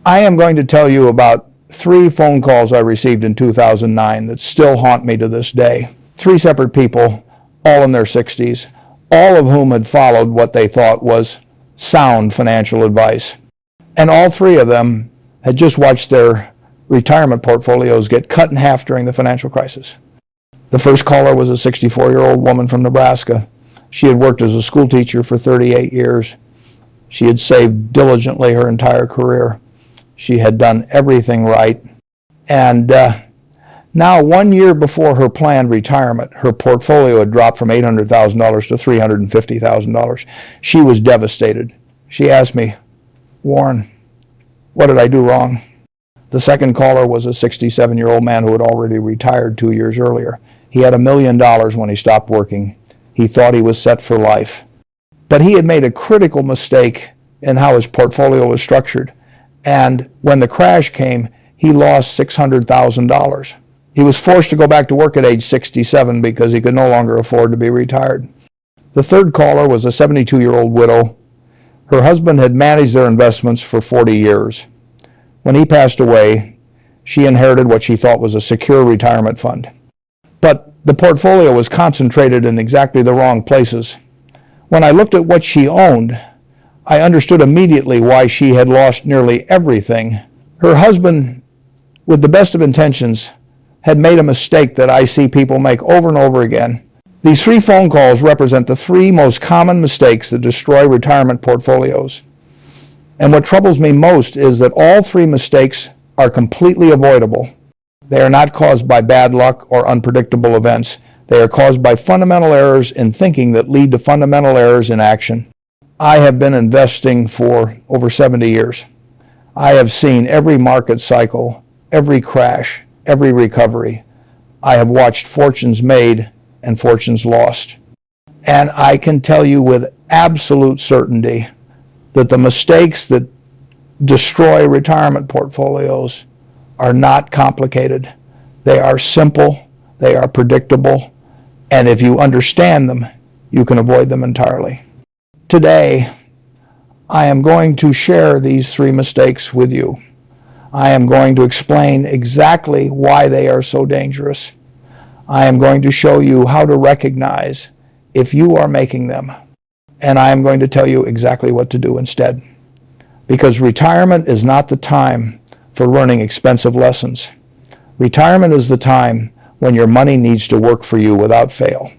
I am going to tell you about 3 phone calls I received in 2009 that still haunt me to this day. 3 separate people, all in their 60s, all of whom had followed what they thought was sound financial advice. And all 3 of them had just watched their retirement portfolios get cut in half during the financial crisis. The first caller was a 64-year-old woman from Nebraska. She had worked as a school teacher for 38 years. She had saved diligently her entire career. She had done everything right. And now, 1 year before her planned retirement, her portfolio had dropped from $800,000 to $350,000. She was devastated. She asked me, "Warren, what did I do wrong?" The second caller was a 67-year-old man who had already retired 2 years earlier. He had $1 million when he stopped working. He thought he was set for life. But he had made a critical mistake in how his portfolio was structured. And when the crash came, he lost $600,000. He was forced to go back to work at age 67 because he could no longer afford to be retired. The third caller was a 72-year-old widow. Her husband had managed their investments for 40 years. When he passed away, she inherited what she thought was a secure retirement fund. But the portfolio was concentrated in exactly the wrong places. When I looked at what she owned, I understood immediately why she had lost nearly everything. Her husband, with the best of intentions, had made a mistake that I see people make over and over again. These 3 phone calls represent the 3 most common mistakes that destroy retirement portfolios. And what troubles me most is that all 3 mistakes are completely avoidable. They are not caused by bad luck or unpredictable events. They are caused by fundamental errors in thinking that lead to fundamental errors in action. I have been investing for over 70 years. I have seen every market cycle, every crash, every recovery. I have watched fortunes made and fortunes lost. And I can tell you with absolute certainty that the mistakes that destroy retirement portfolios are not complicated. They are simple, they are predictable, and if you understand them, you can avoid them entirely. Today, I am going to share these 3 mistakes with you. I am going to explain exactly why they are so dangerous. I am going to show you how to recognize if you are making them. And I am going to tell you exactly what to do instead. Because retirement is not the time for learning expensive lessons. Retirement is the time when your money needs to work for you without fail.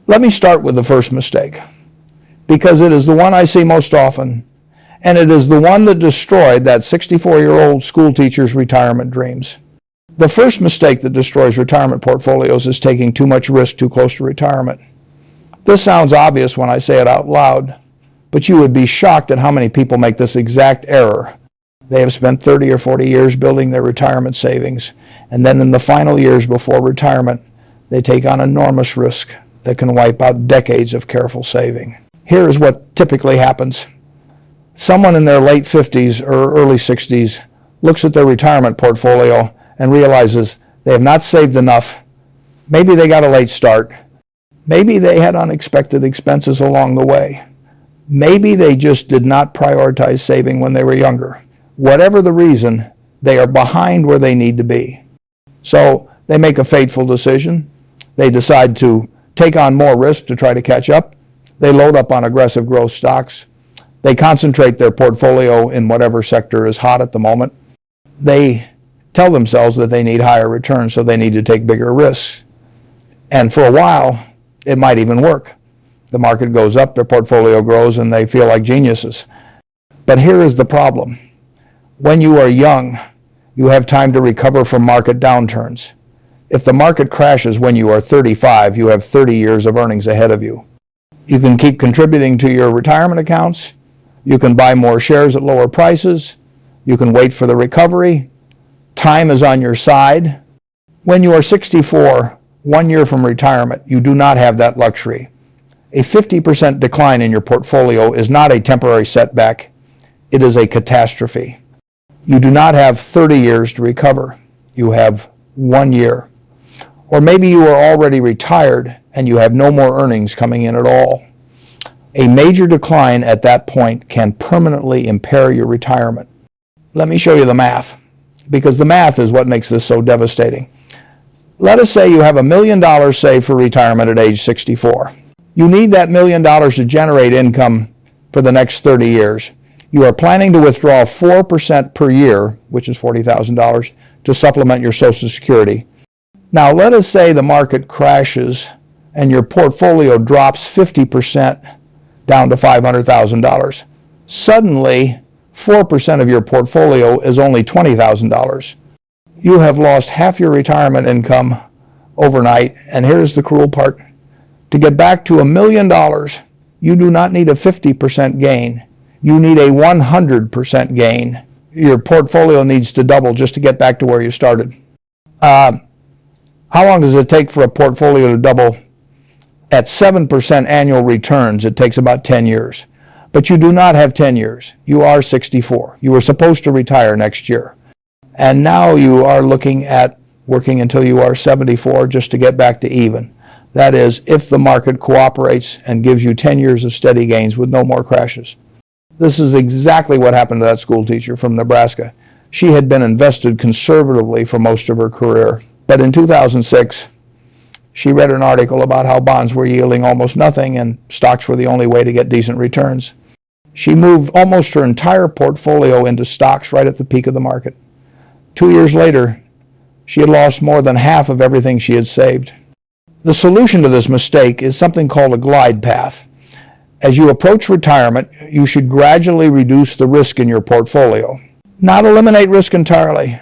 Let me start with the first mistake, because it is the one I see most often, and it is the one that destroyed that 64-year-old school teacher's retirement dreams. The first mistake that destroys retirement portfolios is taking too much risk too close to retirement. This sounds obvious when I say it out loud, but you would be shocked at how many people make this exact error. They have spent 30 or 40 years building their retirement savings, and then in the final years before retirement, they take on enormous risk that can wipe out decades of careful saving. Here is what typically happens. Someone in their late 50s or early 60s looks at their retirement portfolio and realizes they have not saved enough. Maybe they got a late start. Maybe they had unexpected expenses along the way. Maybe they just did not prioritize saving when they were younger. Whatever the reason, they are behind where they need to be. So they make a fateful decision. They decide to take on more risk to try to catch up. They load up on aggressive growth stocks. They concentrate their portfolio in whatever sector is hot at the moment. They tell themselves that they need higher returns, so they need to take bigger risks. And for a while, it might even work. The market goes up, their portfolio grows, and they feel like geniuses. But here is the problem. When you are young, you have time to recover from market downturns. If the market crashes when you are 35, you have 30 years of earnings ahead of you. You can keep contributing to your retirement accounts. You can buy more shares at lower prices. You can wait for the recovery. Time is on your side. When you are 64, 1 year from retirement, you do not have that luxury. A 50% decline in your portfolio is not a temporary setback. It is a catastrophe. You do not have 30 years to recover. You have 1 year. Or maybe you are already retired and you have no more earnings coming in at all. A major decline at that point can permanently impair your retirement. Let me show you the math, because the math is what makes this so devastating. Let us say you have $1 million saved for retirement at age 64. You need that $1 million to generate income for the next 30 years. You are planning to withdraw 4% per year, which is $40,000, to supplement your Social Security. Now, let us say the market crashes and your portfolio drops 50% down to $500,000. Suddenly, 4% of your portfolio is only $20,000. You have lost half your retirement income overnight, and here's the cruel part. To get back to $1 million, you do not need a 50% gain. You need a 100% gain. Your portfolio needs to double just to get back to where you started. How long does it take for a portfolio to double? At 7% annual returns, it takes about 10 years. But you do not have 10 years. You are 64. You were supposed to retire next year. And now you are looking at working until you are 74 just to get back to even. That is, if the market cooperates and gives you 10 years of steady gains with no more crashes. This is exactly what happened to that school teacher from Nebraska. She had been invested conservatively for most of her career. But in 2006, she read an article about how bonds were yielding almost nothing and stocks were the only way to get decent returns. She moved almost her entire portfolio into stocks right at the peak of the market. 2 years later, she had lost more than half of everything she had saved. The solution to this mistake is something called a glide path. As you approach retirement, you should gradually reduce the risk in your portfolio. Not eliminate risk entirely,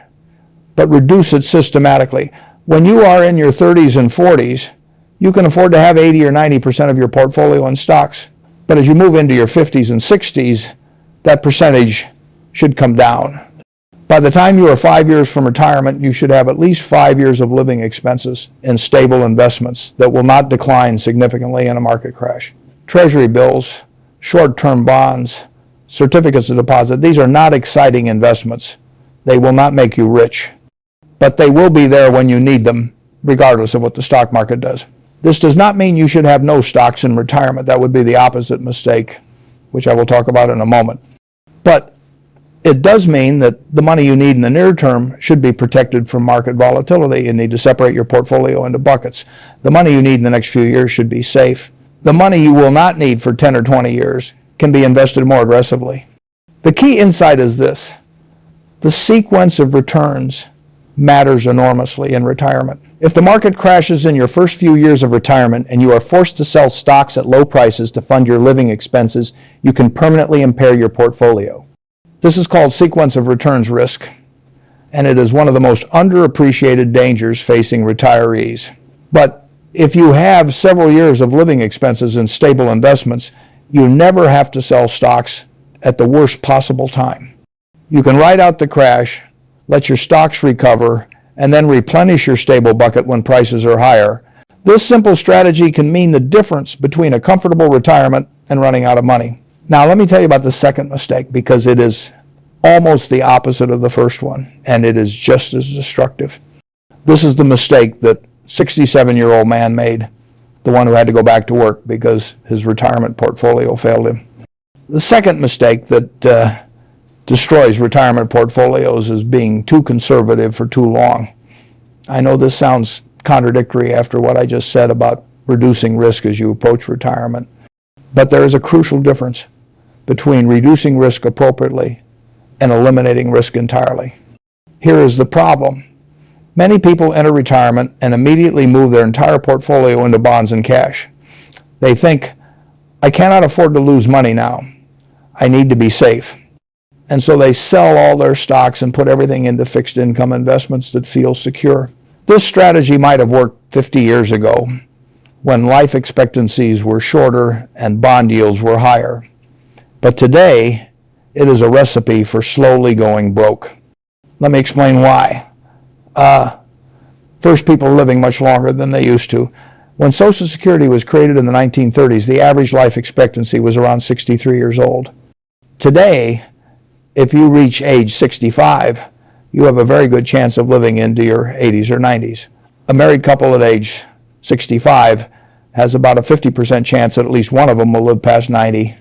but reduce it systematically. When you are in your 30s and 40s, you can afford to have 80 or 90% of your portfolio in stocks. But as you move into your 50s and 60s, that percentage should come down. By the time you are 5 years from retirement, you should have at least 5 years of living expenses in stable investments that will not decline significantly in a market crash. Treasury bills, short-term bonds, certificates of deposit, these are not exciting investments. They will not make you rich, but they will be there when you need them, regardless of what the stock market does. This does not mean you should have no stocks in retirement. That would be the opposite mistake, which I will talk about in a moment. But it does mean that the money you need in the near term should be protected from market volatility. You need to separate your portfolio into buckets. The money you need in the next few years should be safe. The money you will not need for 10 or 20 years can be invested more aggressively. The key insight is this: the sequence of returns matters enormously in retirement. If the market crashes in your first few years of retirement and you are forced to sell stocks at low prices to fund your living expenses, you can permanently impair your portfolio. This is called sequence of returns risk, and it is one of the most underappreciated dangers facing retirees. But if you have several years of living expenses in stable investments, you never have to sell stocks at the worst possible time. You can ride out the crash, let your stocks recover, and then replenish your stable bucket when prices are higher. This simple strategy can mean the difference between a comfortable retirement and running out of money. Now, let me tell you about the second mistake, because it is almost the opposite of the first one, and it is just as destructive. This is the mistake that 67-year-old man made, the one who had to go back to work because his retirement portfolio failed him. The second mistake that destroys retirement portfolios is being too conservative for too long. I know this sounds contradictory after what I just said about reducing risk as you approach retirement, but there is a crucial difference between reducing risk appropriately and eliminating risk entirely. Here is the problem. Many people enter retirement and immediately move their entire portfolio into bonds and cash. They think, I cannot afford to lose money now. I need to be safe. And so they sell all their stocks and put everything into fixed income investments that feel secure. This strategy might have worked 50 years ago when life expectancies were shorter and bond yields were higher. But today, it is a recipe for slowly going broke. Let me explain why. First, people are living much longer than they used to. When Social Security was created in the 1930s, the average life expectancy was around 63 years old. Today, if you reach age 65, you have a very good chance of living into your 80s or 90s. A married couple at age 65 has about a 50% chance that at least one of them will live past 90.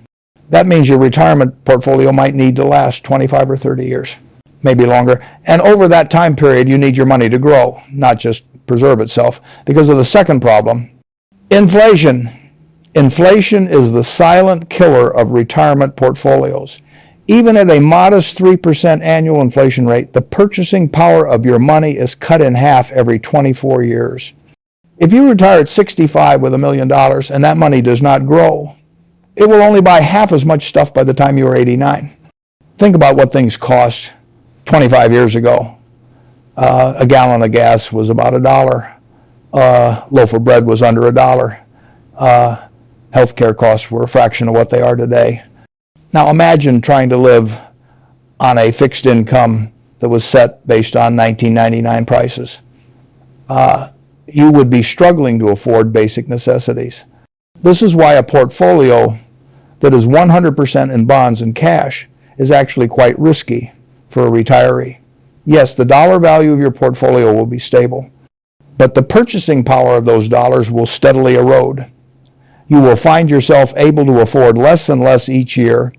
That means your retirement portfolio might need to last 25 or 30 years. maybe longer. And over that time period, you need your money to grow, not just preserve itself. Because of the second problem, inflation. Inflation is the silent killer of retirement portfolios. Even at a modest 3% annual inflation rate, the purchasing power of your money is cut in half every 24 years. If you retire at 65 with $1 million and that money does not grow, it will only buy half as much stuff by the time you are 89. Think about what things cost 25 years ago. A gallon of gas was about $1. A loaf of bread was under $1. Healthcare costs were a fraction of what they are today. Now imagine trying to live on a fixed income that was set based on 1999 prices. You would be struggling to afford basic necessities. This is why a portfolio that is 100% in bonds and cash is actually quite risky for a retiree. Yes, the dollar value of your portfolio will be stable, but the purchasing power of those dollars will steadily erode. You will find yourself able to afford less and less each year,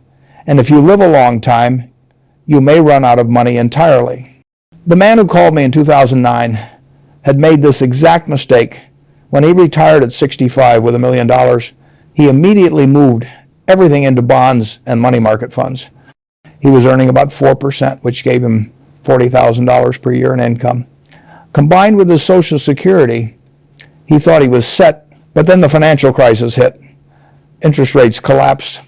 and if you live a long time, you may run out of money entirely. The man who called me in 2009 had made this exact mistake. When he retired at 65 with $1 million, he immediately moved everything into bonds and money market funds. He was earning about 4%, which gave him $40,000 per year in income. Combined with his Social Security, he thought he was set, but then the financial crisis hit. Interest rates collapsed.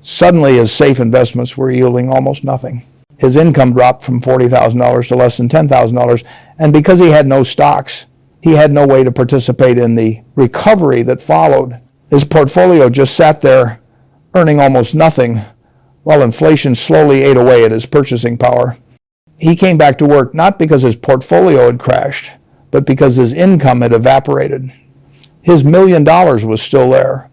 Suddenly his safe investments were yielding almost nothing. His income dropped from $40,000 to less than $10,000, and because he had no stocks, he had no way to participate in the recovery that followed. His portfolio just sat there earning almost nothing while inflation slowly ate away at his purchasing power. He came back to work not because his portfolio had crashed, but because his income had evaporated. His $1 million was still there.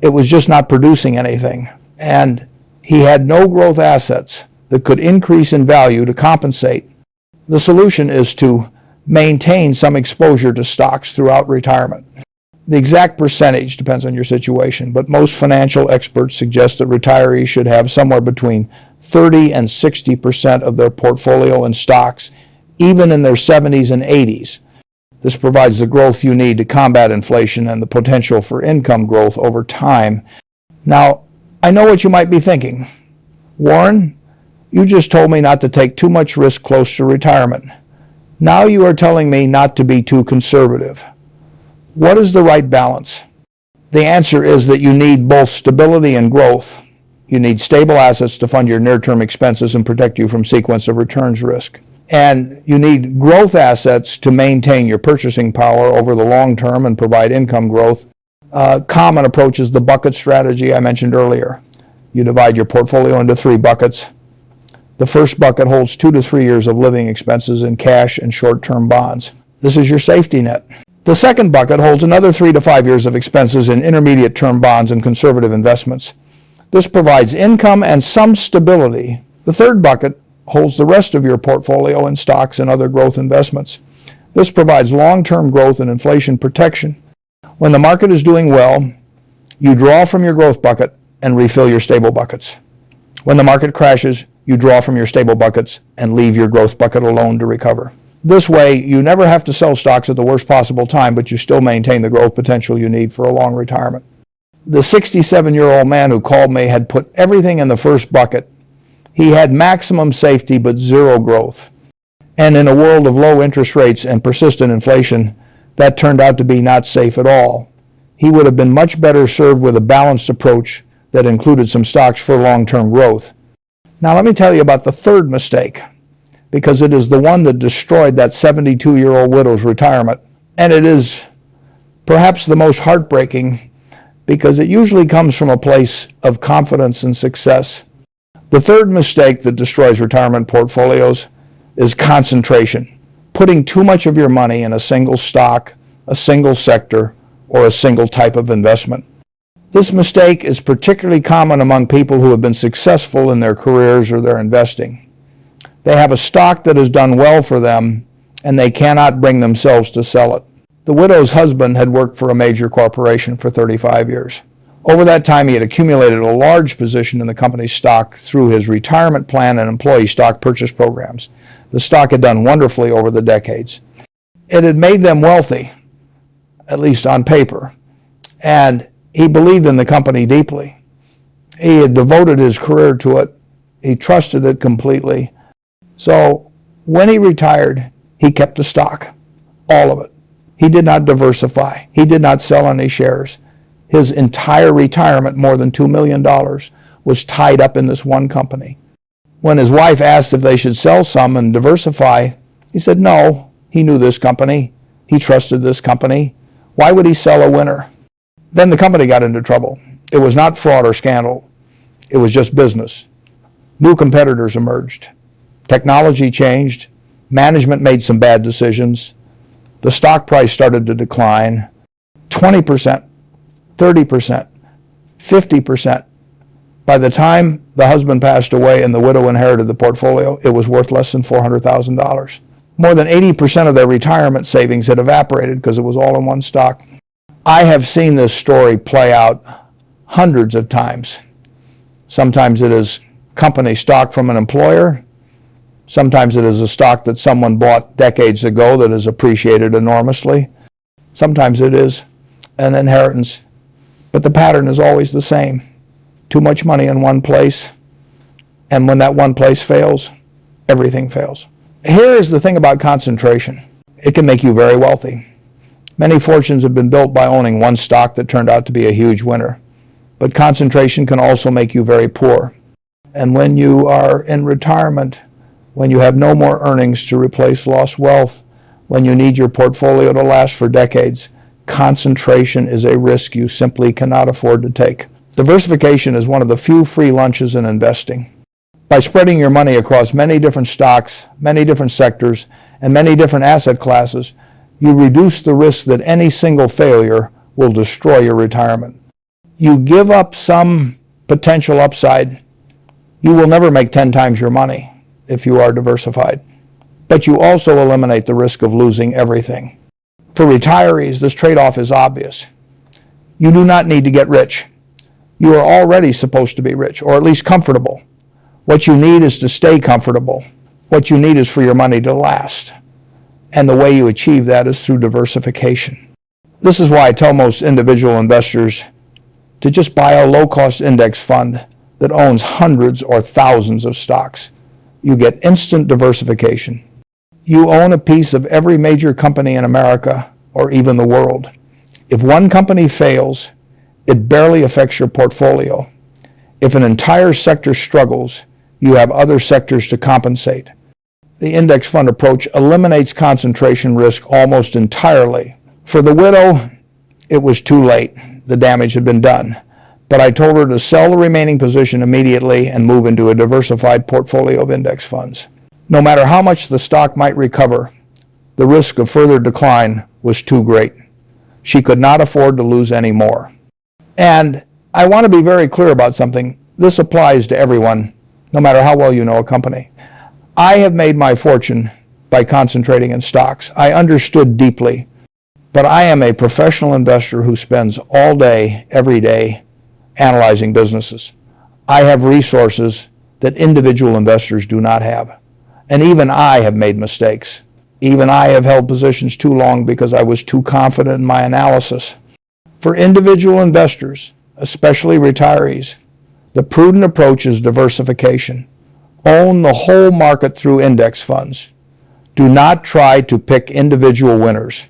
It was just not producing anything. And he had no growth assets that could increase in value to compensate. The solution is to maintain some exposure to stocks throughout retirement. The exact percentage depends on your situation, but most financial experts suggest that retirees should have somewhere between 30 and 60% of their portfolio in stocks, even in their 70s and 80s. This provides the growth you need to combat inflation and the potential for income growth over time. Now, I know what you might be thinking. Warren, you just told me not to take too much risk close to retirement. Now you are telling me not to be too conservative. What is the right balance? The answer is that you need both stability and growth. You need stable assets to fund your near-term expenses and protect you from sequence of returns risk. And you need growth assets to maintain your purchasing power over the long term and provide income growth. Common approach is the bucket strategy I mentioned earlier. You divide your portfolio into 3 buckets. The first bucket holds 2 to 3 years of living expenses in cash and short-term bonds. This is your safety net. The second bucket holds another 3 to 5 years of expenses in intermediate-term bonds and conservative investments. This provides income and some stability. The third bucket holds the rest of your portfolio in stocks and other growth investments. This provides long-term growth and inflation protection. When the market is doing well, you draw from your growth bucket and refill your stable buckets. When the market crashes, you draw from your stable buckets and leave your growth bucket alone to recover. This way, you never have to sell stocks at the worst possible time, but you still maintain the growth potential you need for a long retirement. The 67-year-old man who called me had put everything in the first bucket. He had maximum safety but zero growth. And in a world of low interest rates and persistent inflation, that turned out to be not safe at all. He would have been much better served with a balanced approach that included some stocks for long-term growth. Now let me tell you about the third mistake, because it is the one that destroyed that 72-year-old widow's retirement. And it is perhaps the most heartbreaking because it usually comes from a place of confidence and success. The third mistake that destroys retirement portfolios is concentration, putting too much of your money in a single stock, a single sector, or a single type of investment. This mistake is particularly common among people who have been successful in their careers or their investing. They have a stock that has done well for them, and they cannot bring themselves to sell it. The widow's husband had worked for a major corporation for 35 years. Over that time, he had accumulated a large position in the company's stock through his retirement plan and employee stock purchase programs. The stock had done wonderfully over the decades. It had made them wealthy, at least on paper, and he believed in the company deeply. He had devoted his career to it. He trusted it completely. So when he retired, he kept the stock, all of it. He did not diversify. He did not sell any shares. His entire retirement, more than $2 million, was tied up in this one company. When his wife asked if they should sell some and diversify, he said no. He knew this company. He trusted this company. Why would he sell a winner? Then the company got into trouble. It was not fraud or scandal. It was just business. New competitors emerged. Technology changed. Management made some bad decisions. The stock price started to decline. 20%, 30%, 50%. By the time the husband passed away and the widow inherited the portfolio, it was worth less than $400,000. More than 80% of their retirement savings had evaporated because it was all in one stock. I have seen this story play out hundreds of times. Sometimes it is company stock from an employer. Sometimes it is a stock that someone bought decades ago that has appreciated enormously. Sometimes it is an inheritance. But the pattern is always the same. Too much money in one place, and when that one place fails, everything fails. Here is the thing about concentration. It can make you very wealthy. Many fortunes have been built by owning one stock that turned out to be a huge winner. But concentration can also make you very poor. And when you are in retirement, when you have no more earnings to replace lost wealth, when you need your portfolio to last for decades, concentration is a risk you simply cannot afford to take. Diversification is one of the few free lunches in investing. By spreading your money across many different stocks, many different sectors, and many different asset classes, you reduce the risk that any single failure will destroy your retirement. You give up some potential upside. You will never make 10 times your money if you are diversified. But you also eliminate the risk of losing everything. For retirees, this trade-off is obvious. You do not need to get rich. You are already supposed to be rich, or at least comfortable. What you need is to stay comfortable. What you need is for your money to last. And the way you achieve that is through diversification. This is why I tell most individual investors to just buy a low-cost index fund that owns hundreds or thousands of stocks. You get instant diversification. You own a piece of every major company in America or even the world. If one company fails, it barely affects your portfolio. If an entire sector struggles, you have other sectors to compensate. The index fund approach eliminates concentration risk almost entirely. For the widow, it was too late. The damage had been done. But I told her to sell the remaining position immediately and move into a diversified portfolio of index funds. No matter how much the stock might recover, the risk of further decline was too great. She could not afford to lose any more. And I want to be very clear about something. This applies to everyone, no matter how well you know a company. I have made my fortune by concentrating in stocks. I understood deeply, but I am a professional investor who spends all day, every day, analyzing businesses. I have resources that individual investors do not have. And even I have made mistakes. Even I have held positions too long because I was too confident in my analysis. For individual investors, especially retirees, the prudent approach is diversification. Own the whole market through index funds. Do not try to pick individual winners.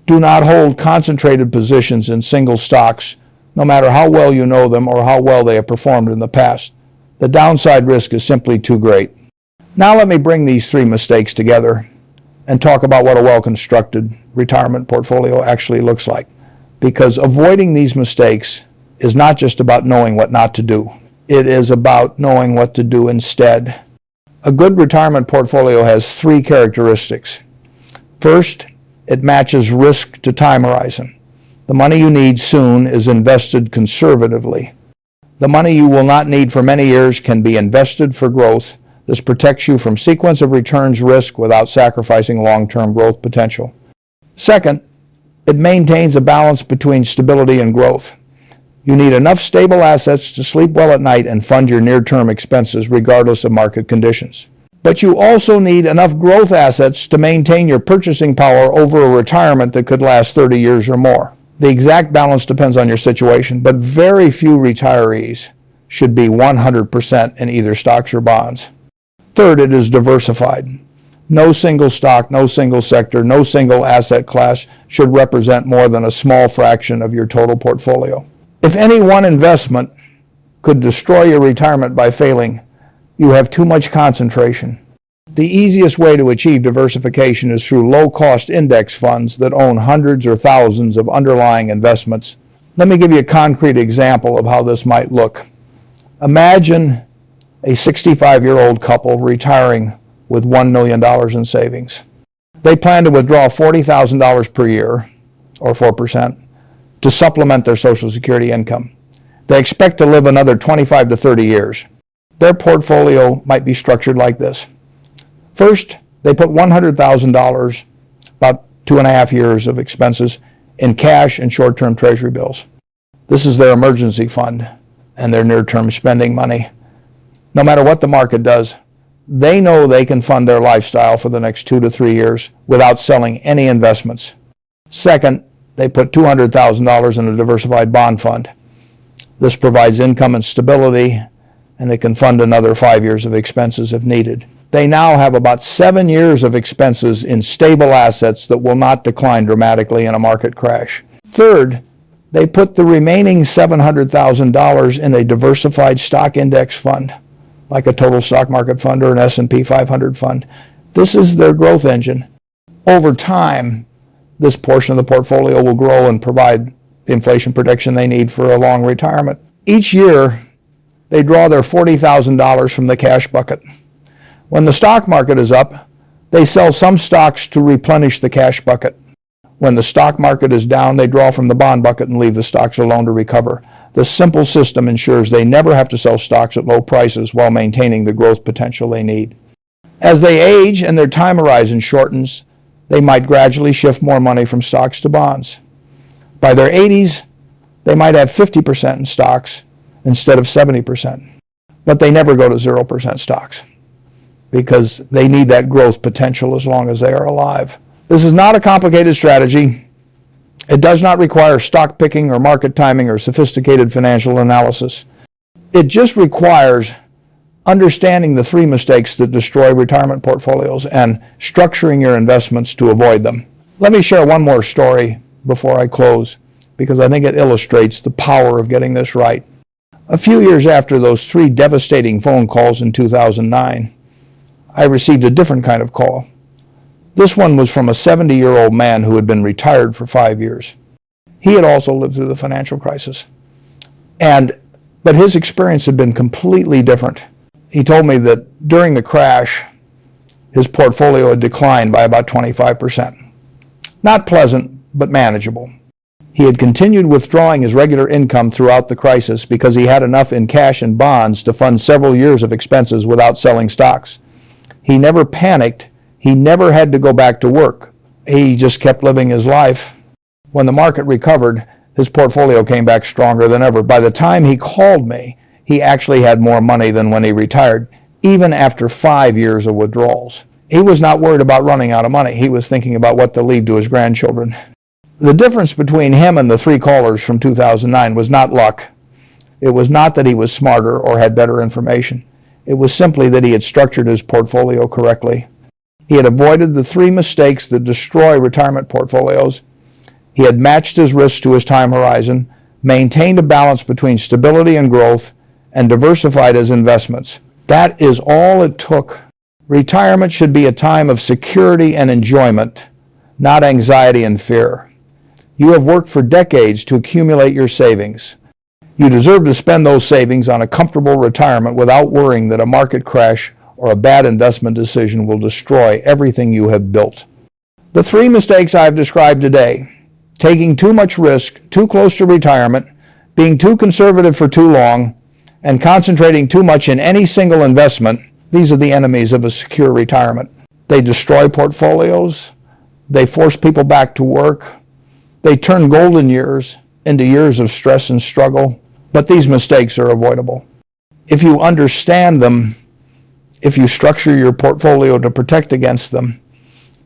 Do not hold concentrated positions in single stocks, no matter how well you know them or how well they have performed in the past. The downside risk is simply too great. Now let me bring these three mistakes together and talk about what a well-constructed retirement portfolio actually looks like. Because avoiding these mistakes is not just about knowing what not to do. It is about knowing what to do instead. A good retirement portfolio has three characteristics. First, it matches risk to time horizon. The money you need soon is invested conservatively. The money you will not need for many years can be invested for growth. This protects you from sequence of returns risk without sacrificing long-term growth potential. Second, it maintains a balance between stability and growth. You need enough stable assets to sleep well at night and fund your near-term expenses regardless of market conditions. But you also need enough growth assets to maintain your purchasing power over a retirement that could last 30 years or more. The exact balance depends on your situation, but very few retirees should be 100% in either stocks or bonds. Third, it is diversified. No single stock, no single sector, no single asset class should represent more than a small fraction of your total portfolio. If any one investment could destroy your retirement by failing, you have too much concentration. The easiest way to achieve diversification is through low-cost index funds that own hundreds or thousands of underlying investments. Let me give you a concrete example of how this might look. Imagine a 65-year-old couple retiring with $1 million in savings. They plan to withdraw $40,000 per year, or 4%, to supplement their Social Security income. They expect to live another 25 to 30 years. Their portfolio might be structured like this. First, they put $100,000, about 2.5 years of expenses, in cash and short-term treasury bills. This is their emergency fund and their near-term spending money. No matter what the market does, they know they can fund their lifestyle for the next 2 to 3 years without selling any investments. Second, they put $200,000 in a diversified bond fund. This provides income and stability, and they can fund another 5 years of expenses if needed. They now have about 7 years of expenses in stable assets that will not decline dramatically in a market crash. Third, they put the remaining $700,000 in a diversified stock index fund, like a total stock market fund or an S&P 500 fund. This is their growth engine. Over time, this portion of the portfolio will grow and provide the inflation protection they need for a long retirement. Each year, they draw their $40,000 from the cash bucket. When the stock market is up, they sell some stocks to replenish the cash bucket. When the stock market is down, they draw from the bond bucket and leave the stocks alone to recover. This simple system ensures they never have to sell stocks at low prices while maintaining the growth potential they need. As they age and their time horizon shortens, they might gradually shift more money from stocks to bonds. By their 80s, they might have 50% in stocks instead of 70%. But they never go to 0% stocks because they need that growth potential as long as they are alive. This is not a complicated strategy. It does not require stock picking or market timing or sophisticated financial analysis. It just requires understanding the 3 mistakes that destroy retirement portfolios and structuring your investments to avoid them. Let me share one more story before I close, because I think it illustrates the power of getting this right. A few years after those 3 devastating phone calls in 2009, I received a different kind of call. This one was from a 70-year-old man who had been retired for 5 years. He had also lived through the financial crisis. But his experience had been completely different. He told me that during the crash, his portfolio had declined by about 25%. Not pleasant, but manageable. He had continued withdrawing his regular income throughout the crisis because he had enough in cash and bonds to fund several years of expenses without selling stocks. He never panicked. He never had to go back to work. He just kept living his life. When the market recovered, his portfolio came back stronger than ever. By the time he called me, he actually had more money than when he retired, even after 5 years of withdrawals. He was not worried about running out of money. He was thinking about what to leave to his grandchildren. The difference between him and the 3 callers from 2009 was not luck. It was not that he was smarter or had better information. It was simply that he had structured his portfolio correctly. He had avoided the 3 mistakes that destroy retirement portfolios. He had matched his risks to his time horizon, maintained a balance between stability and growth, and diversified his investments. That is all it took. Retirement should be a time of security and enjoyment, not anxiety and fear. You have worked for decades to accumulate your savings. You deserve to spend those savings on a comfortable retirement without worrying that a market crash or a bad investment decision will destroy everything you have built. The 3 mistakes I have described today, taking too much risk, too close to retirement, being too conservative for too long, and concentrating too much in any single investment, these are the enemies of a secure retirement. They destroy portfolios. They force people back to work. They turn golden years into years of stress and struggle, but these mistakes are avoidable. If you understand them, if you structure your portfolio to protect against them,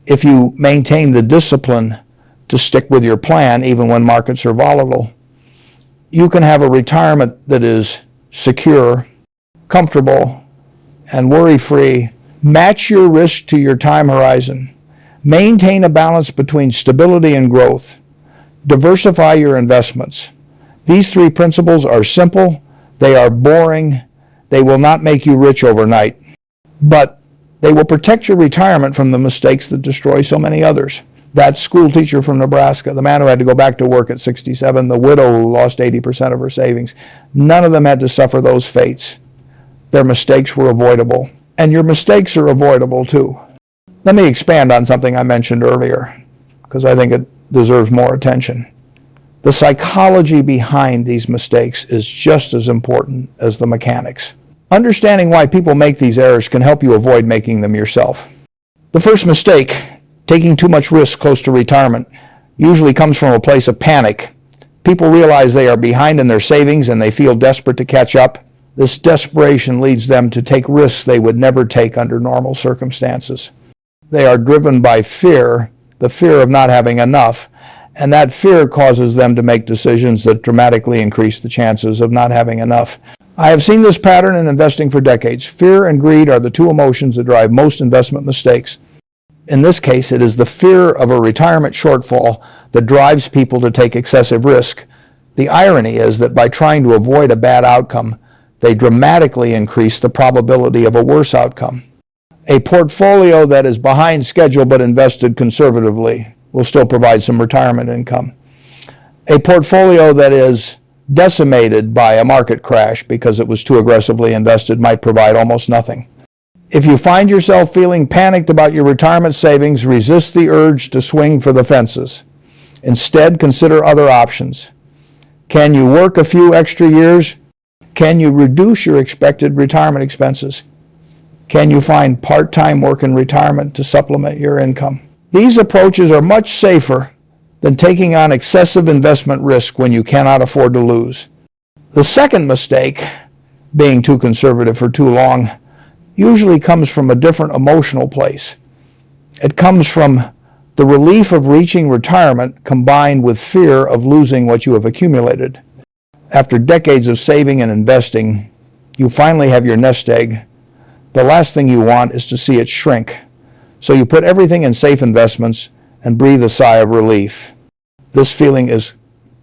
if you maintain the discipline to stick with your plan even when markets are volatile, you can have a retirement that is secure, comfortable, and worry-free. Match your risk to your time horizon. Maintain a balance between stability and growth. Diversify your investments. These three principles are simple, they are boring, they will not make you rich overnight, but they will protect your retirement from the mistakes that destroy so many others. That school teacher from Nebraska, the man who had to go back to work at 67, the widow who lost 80% of her savings, none of them had to suffer those fates. Their mistakes were avoidable, and your mistakes are avoidable too. Let me expand on something I mentioned earlier, because I think it deserves more attention. The psychology behind these mistakes is just as important as the mechanics. Understanding why people make these errors can help you avoid making them yourself. The first mistake, taking too much risk close to retirement, usually comes from a place of panic. People realize they are behind in their savings and they feel desperate to catch up. This desperation leads them to take risks they would never take under normal circumstances. They are driven by fear, the fear of not having enough, and that fear causes them to make decisions that dramatically increase the chances of not having enough. I have seen this pattern in investing for decades. Fear and greed are the two emotions that drive most investment mistakes. In this case, it is the fear of a retirement shortfall that drives people to take excessive risk. The irony is that by trying to avoid a bad outcome, they dramatically increase the probability of a worse outcome. A portfolio that is behind schedule but invested conservatively will still provide some retirement income. A portfolio that is decimated by a market crash because it was too aggressively invested might provide almost nothing. If you find yourself feeling panicked about your retirement savings, resist the urge to swing for the fences. Instead, consider other options. Can you work a few extra years? Can you reduce your expected retirement expenses? Can you find part-time work in retirement to supplement your income? These approaches are much safer than taking on excessive investment risk when you cannot afford to lose. The second mistake, being too conservative for too long, usually comes from a different emotional place. It comes from the relief of reaching retirement combined with fear of losing what you have accumulated. After decades of saving and investing, you finally have your nest egg. The last thing you want is to see it shrink. So you put everything in safe investments and breathe a sigh of relief. This feeling is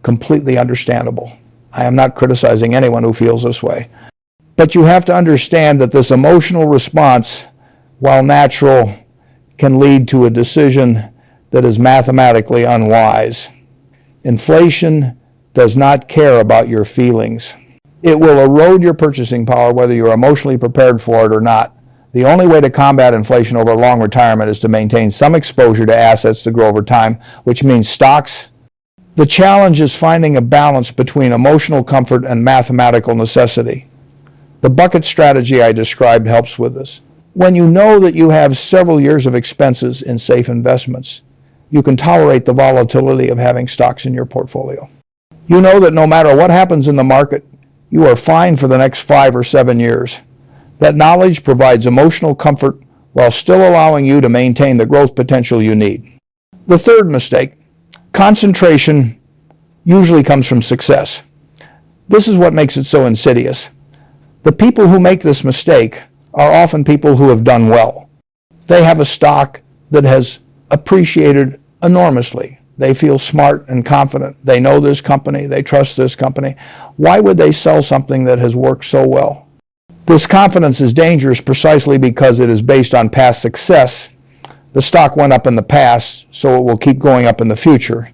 completely understandable. I am not criticizing anyone who feels this way. But you have to understand that this emotional response, while natural, can lead to a decision that is mathematically unwise. Inflation does not care about your feelings. It will erode your purchasing power whether you're emotionally prepared for it or not. The only way to combat inflation over long retirement is to maintain some exposure to assets that grow over time, which means stocks. The challenge is finding a balance between emotional comfort and mathematical necessity. The bucket strategy I described helps with this. When you know that you have several years of expenses in safe investments, you can tolerate the volatility of having stocks in your portfolio. You know that no matter what happens in the market, you are fine for the next 5 or 7 years. That knowledge provides emotional comfort while still allowing you to maintain the growth potential you need. The third mistake, concentration, usually comes from success. This is what makes it so insidious. The people who make this mistake are often people who have done well. They have a stock that has appreciated enormously. They feel smart and confident. They know this company. They trust this company. Why would they sell something that has worked so well? This confidence is dangerous precisely because it is based on past success. The stock went up in the past, so it will keep going up in the future.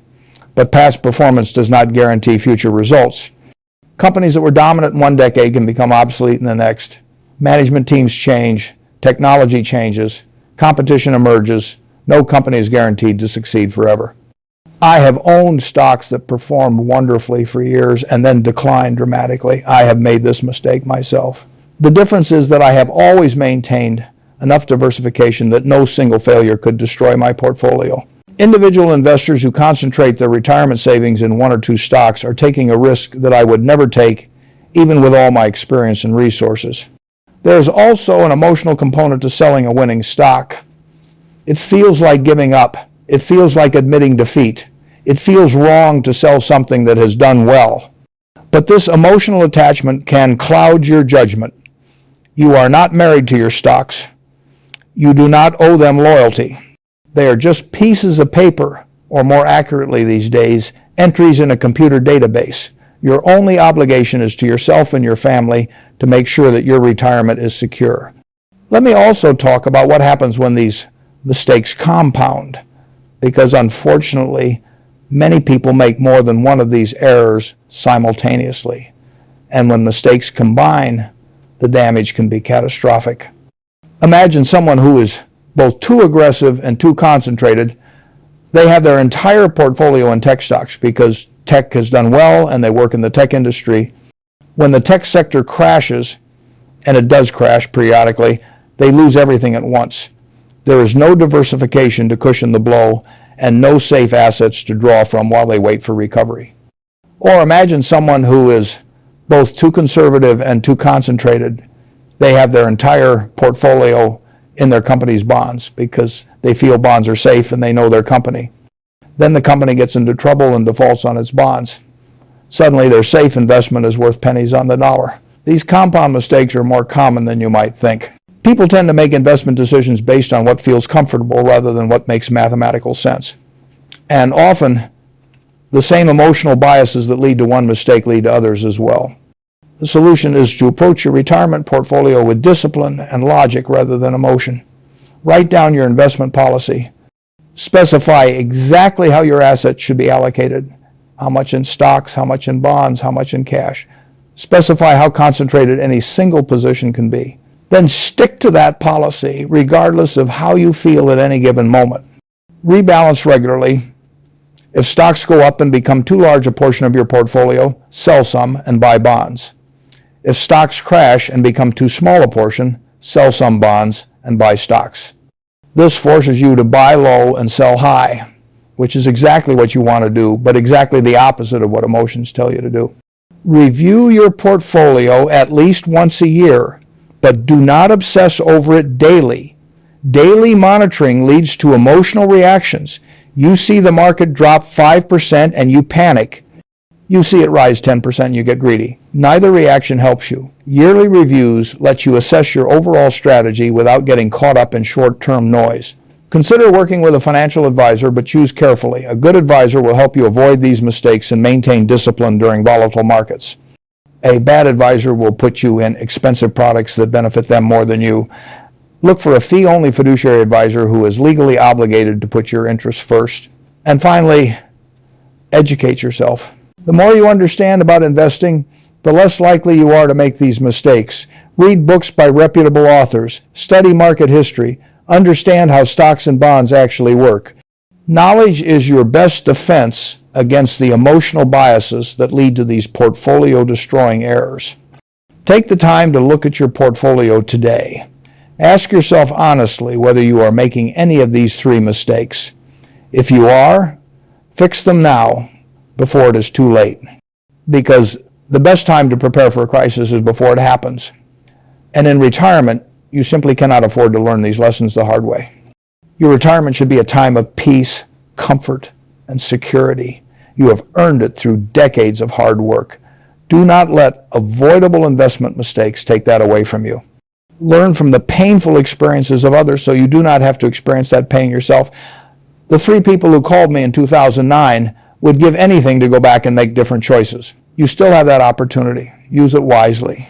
But past performance does not guarantee future results. Companies that were dominant in one decade can become obsolete in the next. Management teams change, technology changes, competition emerges. No company is guaranteed to succeed forever. I have owned stocks that performed wonderfully for years and then declined dramatically. I have made this mistake myself. The difference is that I have always maintained enough diversification that no single failure could destroy my portfolio. Individual investors who concentrate their retirement savings in one or two stocks are taking a risk that I would never take, even with all my experience and resources. There is also an emotional component to selling a winning stock. It feels like giving up. It feels like admitting defeat. It feels wrong to sell something that has done well. But this emotional attachment can cloud your judgment. You are not married to your stocks. You do not owe them loyalty. They are just pieces of paper, or more accurately these days, entries in a computer database. Your only obligation is to yourself and your family to make sure that your retirement is secure. Let me also talk about what happens when these mistakes compound, because unfortunately, many people make more than one of these errors simultaneously. And when mistakes combine, the damage can be catastrophic. Imagine someone who is both too aggressive and too concentrated. They have their entire portfolio in tech stocks because tech has done well and they work in the tech industry. When the tech sector crashes, and it does crash periodically, they lose everything at once. There is no diversification to cushion the blow and no safe assets to draw from while they wait for recovery. Or imagine someone who is both too conservative and too concentrated. They have their entire portfolio in their company's bonds because they feel bonds are safe and they know their company. Then the company gets into trouble and defaults on its bonds. Suddenly their safe investment is worth pennies on the dollar. These compound mistakes are more common than you might think. People tend to make investment decisions based on what feels comfortable rather than what makes mathematical sense. And often, the same emotional biases that lead to one mistake lead to others as well. The solution is to approach your retirement portfolio with discipline and logic rather than emotion. Write down your investment policy. Specify exactly how your assets should be allocated. How much in stocks, how much in bonds, how much in cash. Specify how concentrated any single position can be. Then stick to that policy regardless of how you feel at any given moment. Rebalance regularly. If stocks go up and become too large a portion of your portfolio, sell some and buy bonds. If stocks crash and become too small a portion, sell some bonds and buy stocks. This forces you to buy low and sell high, which is exactly what you want to do, but exactly the opposite of what emotions tell you to do. Review your portfolio at least once a year, but do not obsess over it daily. Daily monitoring leads to emotional reactions. You see the market drop 5% and you panic. You see it rise 10% and you get greedy. Neither reaction helps you. Yearly reviews let you assess your overall strategy without getting caught up in short-term noise. Consider working with a financial advisor, but choose carefully. A good advisor will help you avoid these mistakes and maintain discipline during volatile markets. A bad advisor will put you in expensive products that benefit them more than you. Look for a fee-only fiduciary advisor who is legally obligated to put your interests first. And finally, educate yourself. The more you understand about investing, the less likely you are to make these mistakes. Read books by reputable authors. Study market history. Understand how stocks and bonds actually work. Knowledge is your best defense against the emotional biases that lead to these portfolio-destroying errors. Take the time to look at your portfolio today. Ask yourself honestly whether you are making any of these three mistakes. If you are, fix them now before it is too late. Because the best time to prepare for a crisis is before it happens. And in retirement, you simply cannot afford to learn these lessons the hard way. Your retirement should be a time of peace, comfort, and security. You have earned it through decades of hard work. Do not let avoidable investment mistakes take that away from you. Learn from the painful experiences of others so you do not have to experience that pain yourself. The three people who called me in 2009 would give anything to go back and make different choices. You still have that opportunity. Use it wisely.